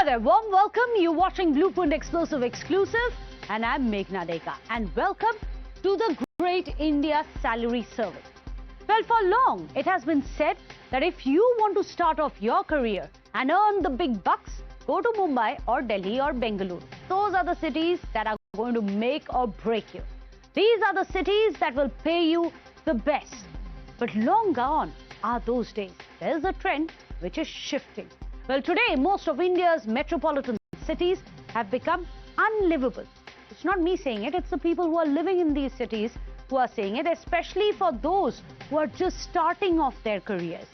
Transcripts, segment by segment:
Hi there, warm welcome. You're watching Blueprint Explosive Exclusive and I'm Meghna Deka. And welcome to the Great India Salary Survey. Well, for long, it has been said that if you want to start off your career and earn the big bucks, go to Mumbai or Delhi or Bengaluru. Those are the cities that are going to make or break you. These are the cities that will pay you the best. But long gone are those days. There is a trend which is shifting. Well, today, most of India's metropolitan cities have become unlivable. It's not me saying it, it's the people who are living in these cities who are saying it, especially for those who are just starting off their careers.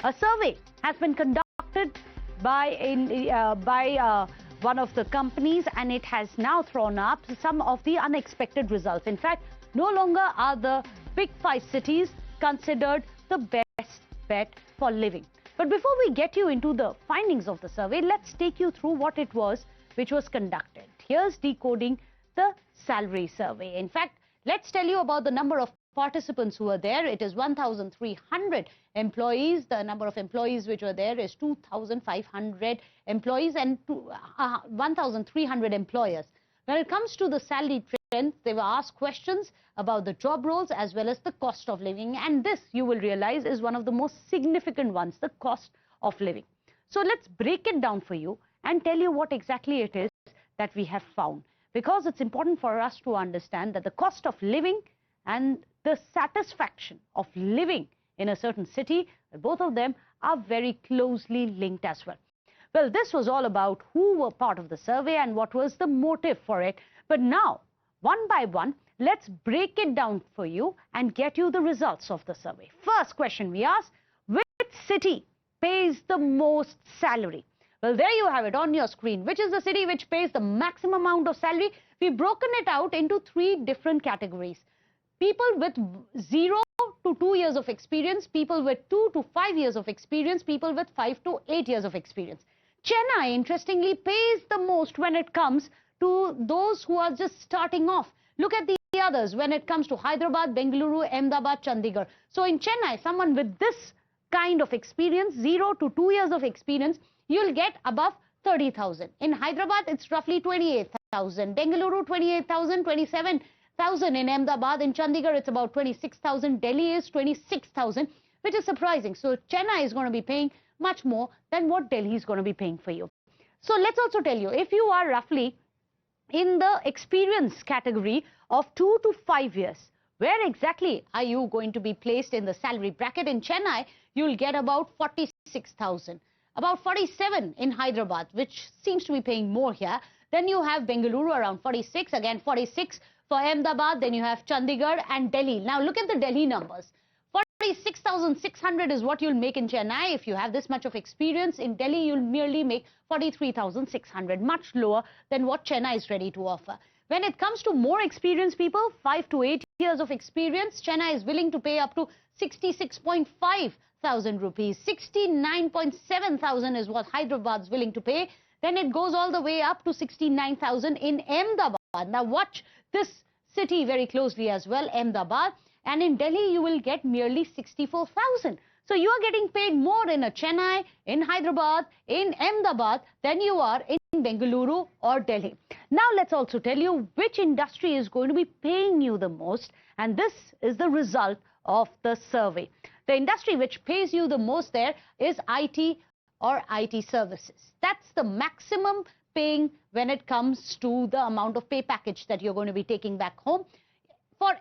A survey has been conducted by one of the companies, and it has now thrown up some of the unexpected results. In fact, no longer are the big five cities considered the best bet for living. But before we get you into the findings of the survey, let's take you through what it was which was conducted. Here's decoding the salary survey. In fact, let's tell you about the number of participants who were there. It is 1,300 employees. The number of employees which were there is 2,500 employees and 1,300 employers. When it comes to the salary trends, they were asked questions about the job roles as well as the cost of living. And this, you will realize, is one of the most significant ones, the cost of living. So let's break it down for you and tell you what exactly it is that we have found. Because it's important for us to understand that the cost of living and the satisfaction of living in a certain city, both of them are very closely linked as well. Well, this was all about who were part of the survey and what was the motive for it. But now, one by one, let's break it down for you and get you the results of the survey. First question we asked, which city pays the most salary? Well, there you have it on your screen. Which is the city which pays the maximum amount of salary? We've broken it out into three different categories. People with 0 to 2 years of experience, people with 2 to 5 years of experience, people with 5 to 8 years of experience. Chennai, interestingly, pays the most when it comes to those who are just starting off. Look at the others when it comes to Hyderabad, Bengaluru, Ahmedabad, Chandigarh. So in Chennai, someone with this kind of experience, 0 to 2 years of experience, you'll get above 30,000. In Hyderabad, it's roughly 28,000. Bengaluru, 28,000, 27,000 in Ahmedabad. In Chandigarh, it's about 26,000. Delhi is 26,000, which is surprising. So Chennai is going to be paying much more than what Delhi is going to be paying for you. So let's also tell you, if you are roughly in the experience category of 2 to 5 years, where exactly are you going to be placed in the salary bracket? In Chennai, you'll get about 46,000, about 47 in Hyderabad, which seems to be paying more here. Then you have Bengaluru around 46, again 46 for Ahmedabad. Then you have Chandigarh and Delhi. Now look at the Delhi numbers. 46,600 is what you'll make in Chennai. If you have this much of experience, in Delhi, you'll merely make 43,600, much lower than what Chennai is ready to offer. When it comes to more experienced people, 5 to 8 years of experience, Chennai is willing to pay up to 66.5 thousand rupees. 69.7 thousand is what Hyderabad is willing to pay. Then it goes all the way up to 69,000 in Ahmedabad. Now watch this city very closely as well, Ahmedabad. And in Delhi, you will get merely 64,000. So you are getting paid more in a Chennai, in Hyderabad, in Ahmedabad than you are in Bengaluru or Delhi. Now let's also tell you which industry is going to be paying you the most. And this is the result of the survey. The industry which pays you the most there is IT or IT services. That's the maximum paying when it comes to the amount of pay package that you're going to be taking back home. For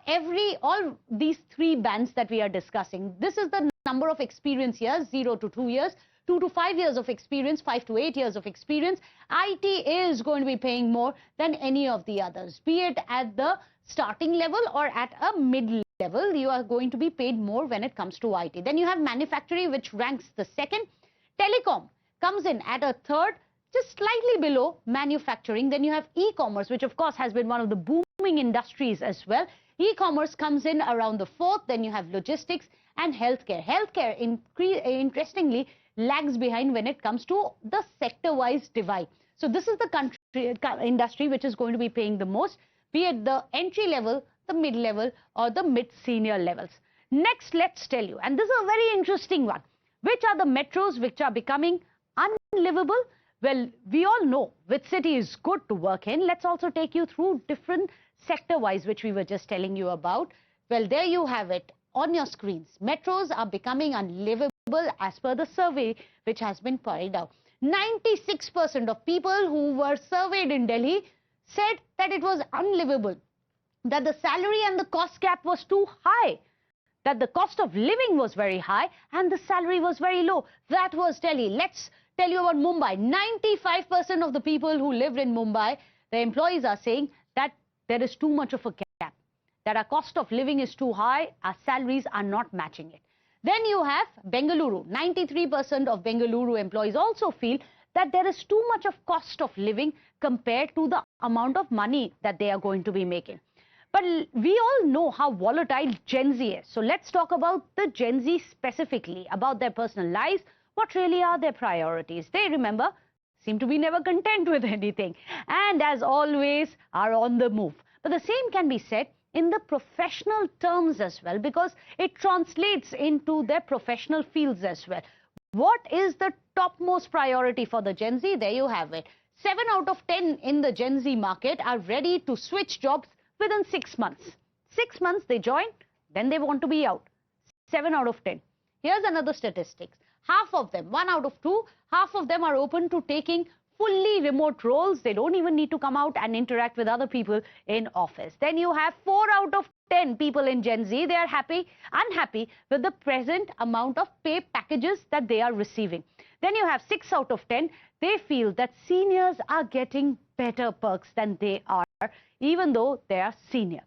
all these three bands that we are discussing, this is the number of experience years, 0 to 2 years, 2 to 5 years of experience, 5 to 8 years of experience. IT is going to be paying more than any of the others, be it at the starting level or at a mid level. You are going to be paid more when it comes to IT. Then you have manufacturing, which ranks the second. Telecom comes in at a third, just slightly below manufacturing. Then you have e-commerce, which of course has been one of the booming industries as well. E-commerce comes in around the fourth. Then you have logistics and healthcare. Healthcare, interestingly, lags behind when it comes to the sector-wise divide. So this is the industry which is going to be paying the most, be it the entry level, the mid level, or the mid-senior levels. Next, let's tell you, and this is a very interesting one, which are the metros which are becoming unlivable, Well, we all know which city is good to work in. Let's also take you through different sector-wise, which we were just telling you about. Well, there you have it on your screens. Metros are becoming unlivable as per the survey which has been carried out. 96% of people who were surveyed in Delhi said that it was unlivable, that the salary and the cost gap was too high, that the cost of living was very high and the salary was very low. That was Delhi. Let's tell you about Mumbai. 95% of the people who lived in Mumbai, the employees are saying that there is too much of a gap, that our cost of living is too high, our salaries are not matching it. Then you have Bengaluru. 93% of Bengaluru employees also feel that there is too much of cost of living compared to the amount of money that they are going to be making. But we all know how volatile Gen Z is. So let's talk about the Gen Z specifically, about their personal lives. What really are their priorities? They, remember, seem to be never content with anything, and as always are on the move. But the same can be said in the professional terms as well, because it translates into their professional fields as well. What is the topmost priority for the Gen Z? There you have it. 7 out of 10 in the Gen Z market are ready to switch jobs within 6 months. 6 months they join, then they want to be out. 7 out of 10. Here's another statistics. Half of them, 1 out of 2, half of them are open to taking fully remote roles. They don't even need to come out and interact with other people in office. Then you have 4 out of 10 people in Gen Z. They are unhappy with the present amount of pay packages that they are receiving. Then you have 6 out of 10. They feel that seniors are getting better perks than they are, even though they are senior.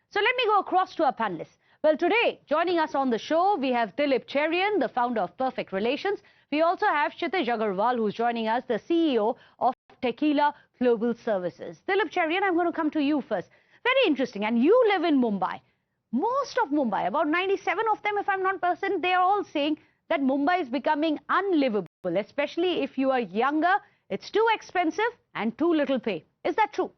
So let me go across to our panelists. Well, today, joining us on the show, we have Dilip Cherian, the founder of Perfect Relations. We also have Kshitij Agarwal, who's joining us, the CEO of Tequila Global Services. Dilip Cherian, I'm going to come to you first. Very interesting. And you live in Mumbai. Most of Mumbai, about 97 of them, if I'm not mistaken, they are all saying that Mumbai is becoming unlivable, especially if you are younger. It's too expensive and too little pay. Is that true?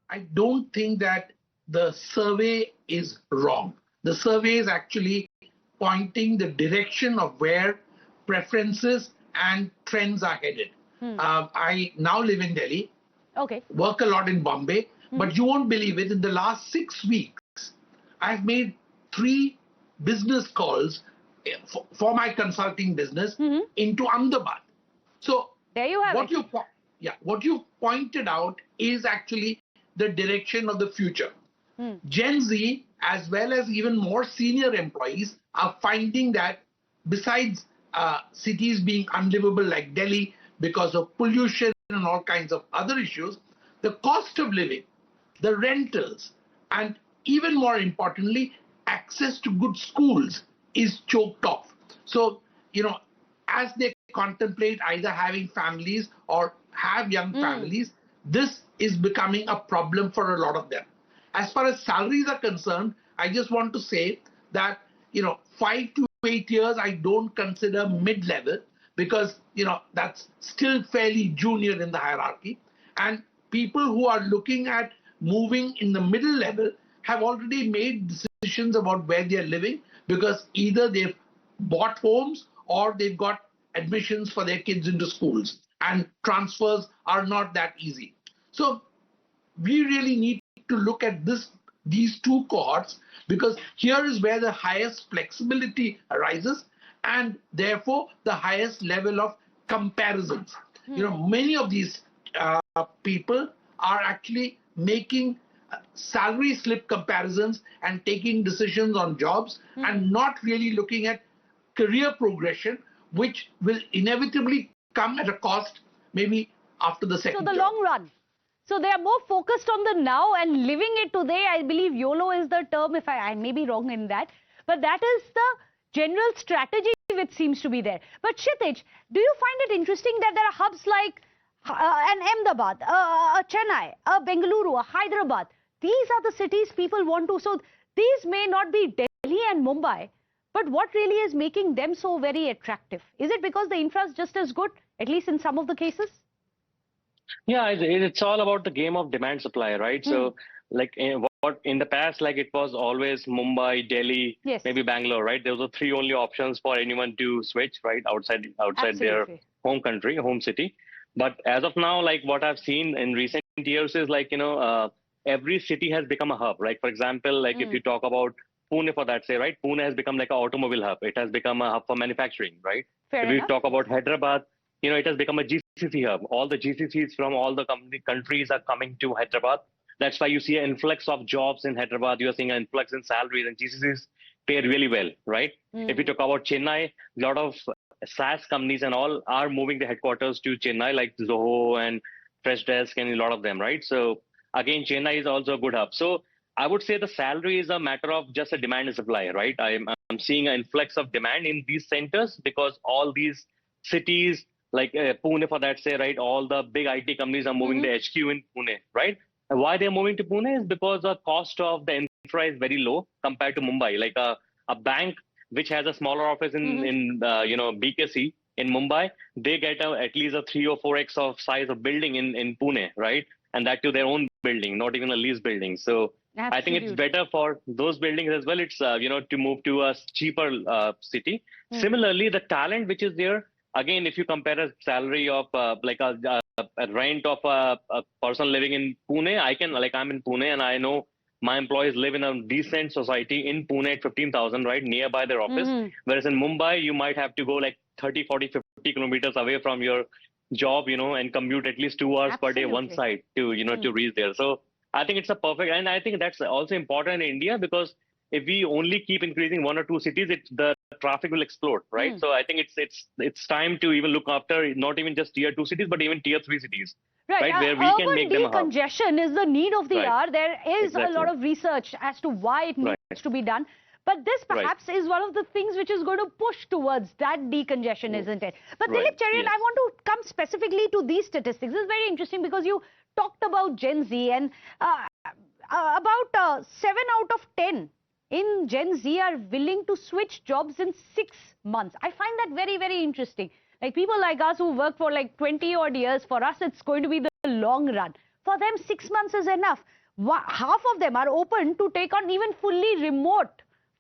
I don't think that the survey is wrong. The survey is actually pointing the direction of where preferences and trends are headed. I now live in Delhi, work a lot in Bombay, but you won't believe it, in the last 6 weeks, I've made 3 business calls for my consulting business into Ahmedabad. So there you have what you pointed out is actually the direction of the future. Gen Z, as well as even more senior employees, are finding that besides cities being unlivable like Delhi because of pollution and all kinds of other issues, the cost of living, the rentals, and even more importantly, access to good schools is choked off. So, as they contemplate either having families or have young families, this is becoming a problem for a lot of them. As far as salaries are concerned, I just want to say that, 5 to 8 years, I don't consider mid-level because, that's still fairly junior in the hierarchy. And people who are looking at moving in the middle level have already made decisions about where they are living because either they've bought homes or they've got admissions for their kids into schools, and transfers are not that easy. So we really need to look at these 2 cohorts, because here is where the highest flexibility arises and therefore the highest level of comparisons. Many of these people are actually making salary slip comparisons and taking decisions on jobs and not really looking at career progression, which will inevitably come at a cost maybe after the second So the job. long run. So they are more focused on the now and living it today. I believe YOLO is the term, if I may be wrong in that. But that is the general strategy which seems to be there. But Kshitij, do you find it interesting that there are hubs like an Ahmedabad, a Chennai, a Bengaluru, a Hyderabad? These are the cities people want to. So these may not be Delhi and Mumbai, but what really is making them so very attractive? Is it because the infra is just as good, at least in some of the cases? Yeah, it's all about the game of demand supply, right? So like in the past, like it was always Mumbai, Delhi, maybe Bangalore, right? Those were 3 only options for anyone to switch, right? Outside their home country, home city. But as of now, like what I've seen in recent years is like, every city has become a hub. Like, for example, like if you talk about Pune for that, say, right? Pune has become like an automobile hub. It has become a hub for manufacturing, right? Fair If we enough. talk about Hyderabad, it has become a GCC hub. All the GCCs from all the countries are coming to Hyderabad. That's why you see an influx of jobs in Hyderabad. You are seeing an influx in salaries, and GCCs pay really well, right? If you talk about Chennai, a lot of SaaS companies and all are moving the headquarters to Chennai, like Zoho and Freshdesk and a lot of them, right? So again, Chennai is also a good hub. So I would say the salary is a matter of just a demand and supply, right? I'm seeing an influx of demand in these centers because all these cities, like Pune for that, say, right, all the big IT companies are moving the HQ in Pune, right? And why they're moving to Pune is because the cost of the infra is very low compared to Mumbai. Like a bank which has a smaller office in BKC in Mumbai, they get at least a 3 or 4x of size of building in Pune, right? And that to their own building, not even a lease building. So Absolutely. I think it's better for those buildings as well. It's to move to a cheaper city. Similarly, the talent which is there, again, if you compare a salary of like a rent of a person living in Pune, I'm in Pune and I know my employees live in a decent society in Pune at 15,000, right, nearby their office. Whereas in Mumbai, you might have to go like 30, 40, 50 kilometers away from your job, and commute at least 2 hours per day one side to, to reach there. So I think it's a perfect, and I think that's also important in India because if we only keep increasing 1 or 2 cities, the traffic will explode, right? So I think it's time to even look after not even just tier 2 cities, but even tier 3 cities. Right, where we can make them a hub. Decongestion is the need of the hour. There is a lot of research as to why it needs to be done. But this perhaps is one of the things which is going to push towards that decongestion, isn't it? But Dilip Cherian, I want to come specifically to these statistics. This is very interesting because you talked about Gen Z and about 7 out of 10 in Gen Z are willing to switch jobs in 6 months. I find that very, very interesting. Like people like us who work for like 20 odd years, for us it's going to be the long run. For them, 6 months is enough. Half of them are open to take on even fully remote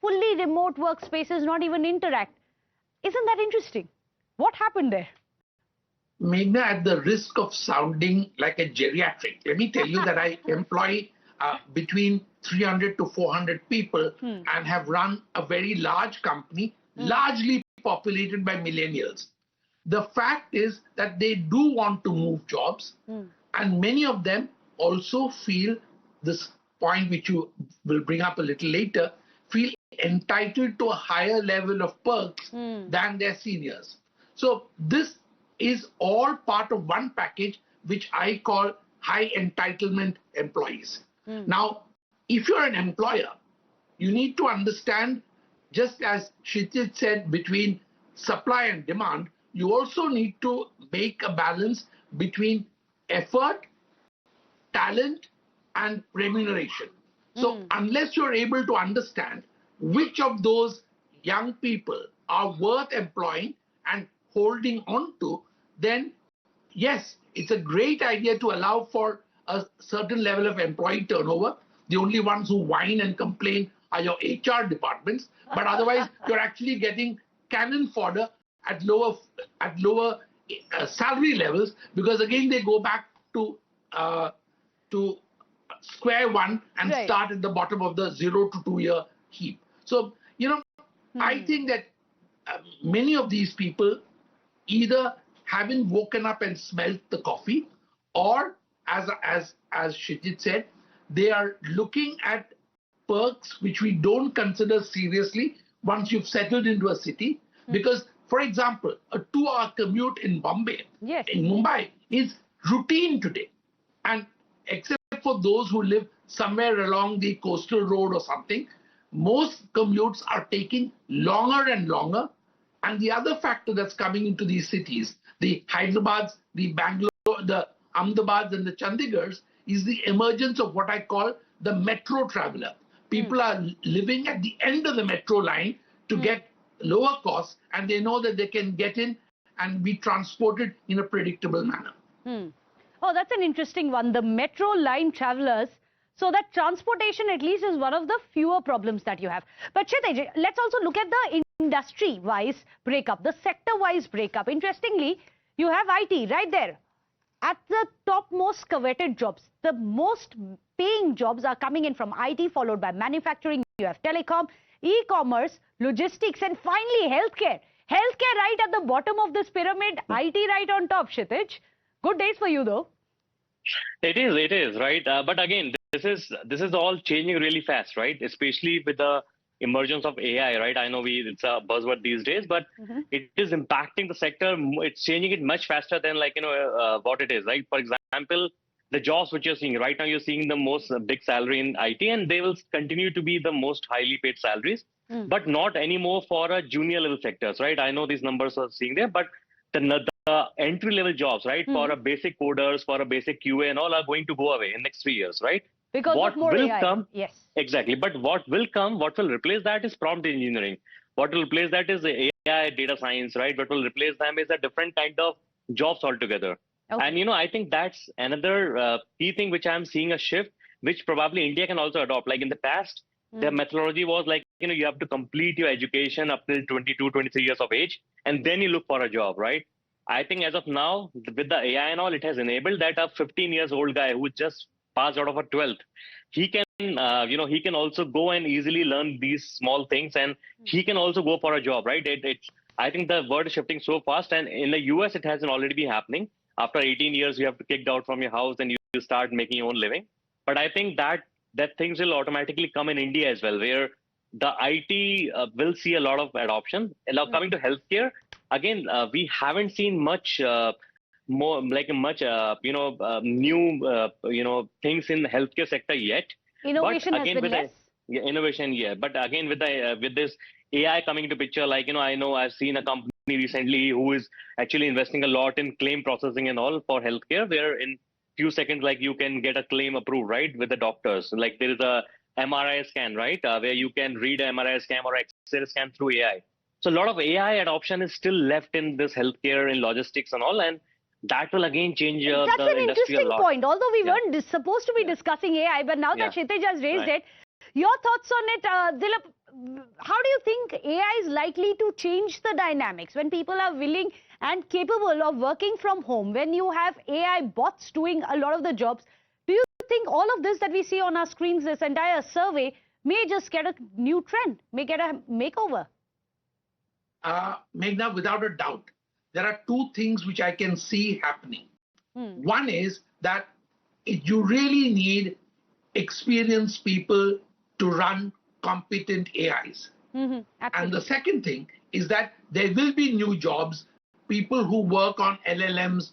workspaces, not even interact. Isn't that interesting? What happened there? Meghna, at the risk of sounding like a geriatric, let me tell you that I employ between 300 to 400 people and have run a very large company, largely populated by millennials. The fact is that they do want to move jobs, and many of them also feel this point, which you will bring up a little later, feel entitled to a higher level of perks than their seniors. So this is all part of one package, which I call high entitlement employees. Now, if you're an employer, you need to understand, just as Kshitij said, between supply and demand, you also need to make a balance between effort, talent, and remuneration. So unless you're able to understand which of those young people are worth employing and holding on to, then yes, it's a great idea to allow for a certain level of employee turnover. The only ones who whine and complain are your HR departments, but otherwise you're actually getting cannon fodder at lower salary levels, because again they go back to square one and start at the bottom of the 0 to 2 year heap. So I think that many of these people either haven't woken up and smelt the coffee, or as Kshitij said, they are looking at perks which we don't consider seriously once you've settled into a city. Because, for example, a 2-hour commute in Mumbai is routine today. And except for those who live somewhere along the coastal road or something, most commutes are taking longer and longer. And the other factor that's coming into these cities, the Hyderabad, the Bangalore, the Ahmedabad and the Chandigarhs, is the emergence of what I call the metro traveler. People are living at the end of the metro line to get lower costs, and they know that they can get in and be transported in a predictable manner. Oh, that's an interesting one. The metro line travelers. So that transportation at least is one of the fewer problems that you have. But Kshitij, let's also look at the industry-wise breakup, the sector-wise breakup. Interestingly, You have IT right there. At the top most coveted jobs, the most paying jobs are coming in from IT, followed by manufacturing. You have telecom, e-commerce, logistics, and finally healthcare. Healthcare right at the bottom of this pyramid, IT right on top, Kshitij. Good days for you though. It is, right? But again, this is all changing really fast, right? Especially with the emergence of AI, right? I know it's a buzzword these days, but it is impacting the sector. It's changing it much faster than what it is, right? For example, the jobs which you're seeing right now, you're seeing the most big salary in IT, and they will continue to be the most highly paid salaries, but not anymore for a junior level sectors, right? I know these numbers are seeing there, but the entry level jobs, right, for a basic coders, for a basic QA and all are going to go away in next 3 years, right? Because what of more will AI. come, yes, exactly. But what will replace that is prompt engineering. What will replace that is the AI, data science, right? What will replace them is a different kind of jobs altogether. Okay. And I think that's another key thing which I'm seeing a shift, which probably India can also adopt. Like in the past, the methodology was like, you have to complete your education up till 22, 23 years of age, and then you look for a job, right? I think as of now, with the AI and all, it has enabled that a 15 years old guy who just passed out of a 12th, he can, he can also go and easily learn these small things, and he can also go for a job, right? I think the world is shifting so fast, and in the US, it hasn't already been happening. After 18 years, you have to kicked out from your house and you start making your own living. But I think that things will automatically come in India as well, where the IT will see a lot of adoption. And now coming to healthcare, again, we haven't seen much new things in the healthcare sector yet. Innovation but again, has been less. Innovation, yeah. But again, with this AI coming into picture, I know I've seen a company recently who is actually investing a lot in claim processing and all for healthcare, where in few seconds, you can get a claim approved, right, with the doctors. Like there is a MRI scan, right, where you can read an MRI scan or X-ray scan through AI. So a lot of AI adoption is still left in this healthcare, in logistics and all, and that will again change That's the an industry interesting a lot. point. Although we weren't supposed to be discussing AI, but now that Kshitij has raised it, your thoughts on it, Dilip, how do you think AI is likely to change the dynamics when people are willing and capable of working from home, when you have AI bots doing a lot of the jobs? Do you think all of this that we see on our screens, this entire survey, may just get a new trend, may get a makeover? Meghna, without a doubt, there are two things which I can see happening. One is that you really need experienced people to run competent AIs. And the second thing is that there will be new jobs, people who work on LLMs,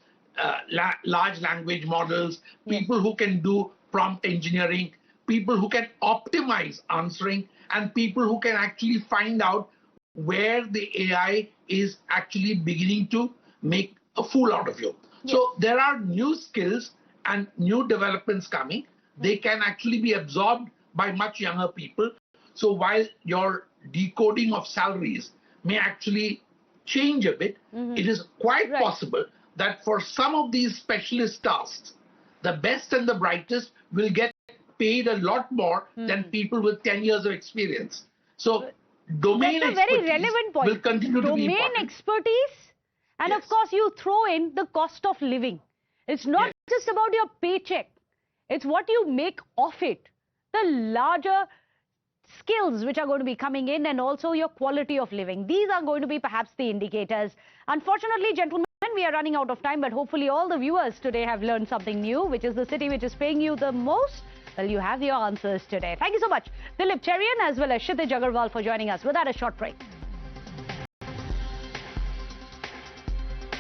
large language models, people who can do prompt engineering, people who can optimize answering, and people who can actually find out where the AI is actually beginning to make a fool out of you. So there are new skills and new developments coming. They can actually be absorbed by much younger people. So while your decoding of salaries may actually change a bit, it is quite possible that for some of these specialist tasks, the best and the brightest will get paid a lot more than people with 10 years of experience. So domain That's a very expertise relevant point. will continue to be domain important. expertise, and of course you throw in the cost of living. It's not just about your paycheck, it's what you make of it, the larger skills which are going to be coming in, and also your quality of living. These are going to be perhaps the indicators. Unfortunately, gentlemen, we are running out of time, but hopefully all the viewers today have learned something new. Which is the city which is paying you the most? Well, you have your answers today. Thank you so much, Dilip Cherian as well as Kshitij Agarwal, for joining us. Without a short break.